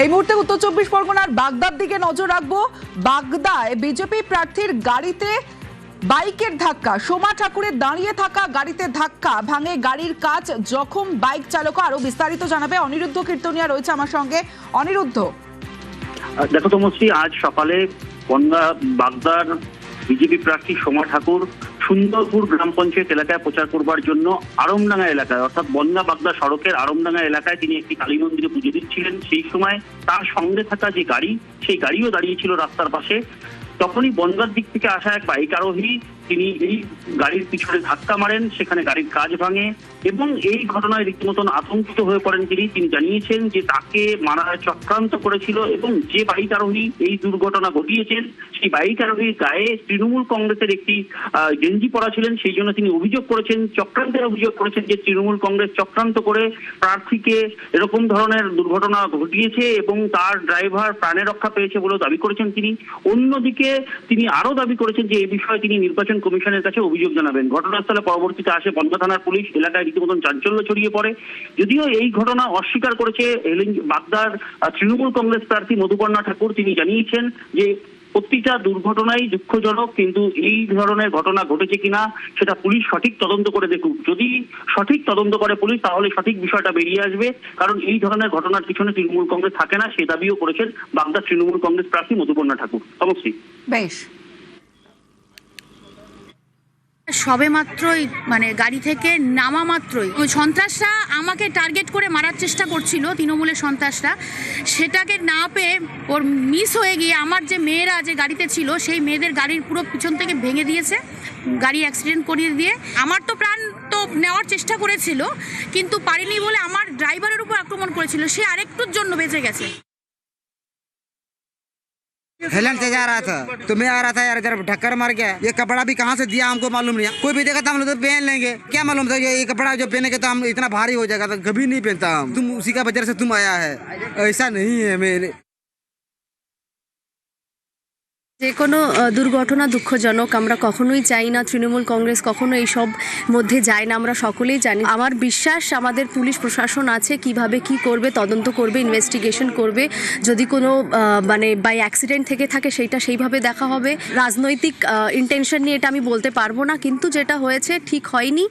এই মুহূর্তে উত্তর চব্বিশ পরগনার বাগদার দিকে নজর রাখবো। বাগদায় বিজেপি প্রার্থীর গাড়িতে বাইকের ধাক্কা, সোমা ঠাকুরের দাঁড়িয়ে থাকা গাড়িতে ধাক্কা, ভাঙে গাড়ির কাচ, জখম বাইক চালক। আরো বিস্তারিত জানাবে অনিরুদ্ধ কীর্তনিয়া, রয়েছে আমার সঙ্গে। অনিরুদ্ধ, দেখো তমশ্রী, আজ সকালে বাগদার বিজেপি প্রার্থী সোমা ঠাকুর সুন্দরপুর গ্রাম পঞ্চায়েত এলাকায় প্রচার করবার জন্য আরমডাঙ্গা এলাকায়, অর্থাৎ বনগা বাগদা সড়কের আরমডাঙ্গা এলাকায় তিনি একটি কালী মন্দিরে পুজো দিচ্ছিলেন। সেই সময় তার সঙ্গে থাকা যে গাড়ি, সেই গাড়িও দাঁড়িয়েছিল রাস্তার পাশে। তখনই বনগার দিক থেকে আসা এক বাইক আরোহী তিনি এই গাড়ির পিছনে ধাক্কা মারেন, সেখানে গাড়ির কাচ ভাঙে এবং এই ঘটনায় রীতিমতন আতঙ্কিত হয়ে পড়েন তিনি জানিয়েছেন যে তাকে মারার চক্রান্ত করেছিল এবং যে বাইক আরোহী এই দুর্ঘটনা ঘটিয়েছেন সেই বাইক আরোহীর গায়ে তৃণমূল কংগ্রেসের একটি গেঞ্জি পরা ছিলেন। সেই জন্য তিনি অভিযোগ করেছেন, চক্রান্তের অভিযোগ করেছেন যে তৃণমূল কংগ্রেস চক্রান্ত করে প্রার্থীকে এরকম ধরনের দুর্ঘটনা ঘটিয়েছে এবং তার ড্রাইভার প্রাণে রক্ষা পেয়েছে বলেও দাবি করেছেন তিনি। অন্যদিকে তিনি আরো দাবি করেছেন যে এই বিষয়ে তিনি নির্বাচন কমিশনের কাছে অভিযোগ জানাবেন। ঘটনাস্থলে পরবর্তীতে আসে বনগা থানার পুলিশ, এলাকায় রীতিমতন চাঞ্চল্য ছড়িয়ে পড়ে। যদিও এই ঘটনা অস্বীকার করেছে বাগদার তৃণমূল কংগ্রেস প্রার্থী মধুপর্ণা ঠাকুর। তিনি জানিয়েছেন যে প্রতিটা দুর্ঘটনাই দুঃখজনক, কিন্তু এই ধরনের ঘটনা ঘটেছে কিনা সেটা পুলিশ সঠিক তদন্ত করে দেখুক। যদি সঠিক তদন্ত করে পুলিশ, তাহলে সঠিক বিষয়টা বেরিয়ে আসবে, কারণ এই ধরনের ঘটনার পিছনে তৃণমূল কংগ্রেস থাকে না, সে দাবিও করেছেন বাগদার তৃণমূল কংগ্রেস প্রার্থী মধুপর্ণা ঠাকুর। সমস্যা বেশ, সবে মাত্রই মানে গাড়ি থেকে নামা মাত্রই ওই সন্ত্রাসরা আমাকে টার্গেট করে মারার চেষ্টা করছিল, তৃণমূলের সন্ত্রাসরা। সেটাকে না পেয়ে ওর মিস হয়ে গিয়ে আমার যে মেয়েরা যে গাড়িতে ছিল সেই মেয়েদের গাড়ির পুরো পিছন থেকে ভেঙে দিয়েছে, গাড়ি অ্যাক্সিডেন্ট করিয়ে দিয়ে। আমার তো প্রাণ তো নেওয়ার চেষ্টা করেছিল, কিন্তু পারিনি বলে আমার ড্রাইভারের উপর আক্রমণ করেছিল, সে আরেকটুর জন্য বেঁচে গেছে। हेलन से जा रहा था तो मैं आ रहा था यार, इधर ढक्कर मार गया। ये कपड़ा भी कहाँ से दिया हमको मालूम नहीं, कोई भी देखा था हम लोग तो पहन लेंगे, क्या मालूम था ये कपड़ा जो पहने के तो हम इतना भारी हो जाएगा, तो कभी नहीं पहनता हम। तुम उसी का वजह से तुम आया है, ऐसा नहीं है। मेरे যে কোনো দুর্ঘটনা দুঃখজনক, আমরা কখনোই চাই না, তৃণমূল কংগ্রেস কখনো এইসব মধ্যে যায় না, আমরা সকলেই জানি। আমার বিশ্বাস আমাদের পুলিশ প্রশাসন আছে, কিভাবে কি করবে, তদন্ত করবে, ইনভেস্টিগেশন করবে। যদি কোনো মানে বাই অ্যাক্সিডেন্ট থেকে থাকে সেইটা সেইভাবে দেখা হবে। রাজনৈতিক ইন্টেনশন নিয়ে এটা আমি বলতে পারবো না, কিন্তু যেটা হয়েছে ঠিক হয়নি।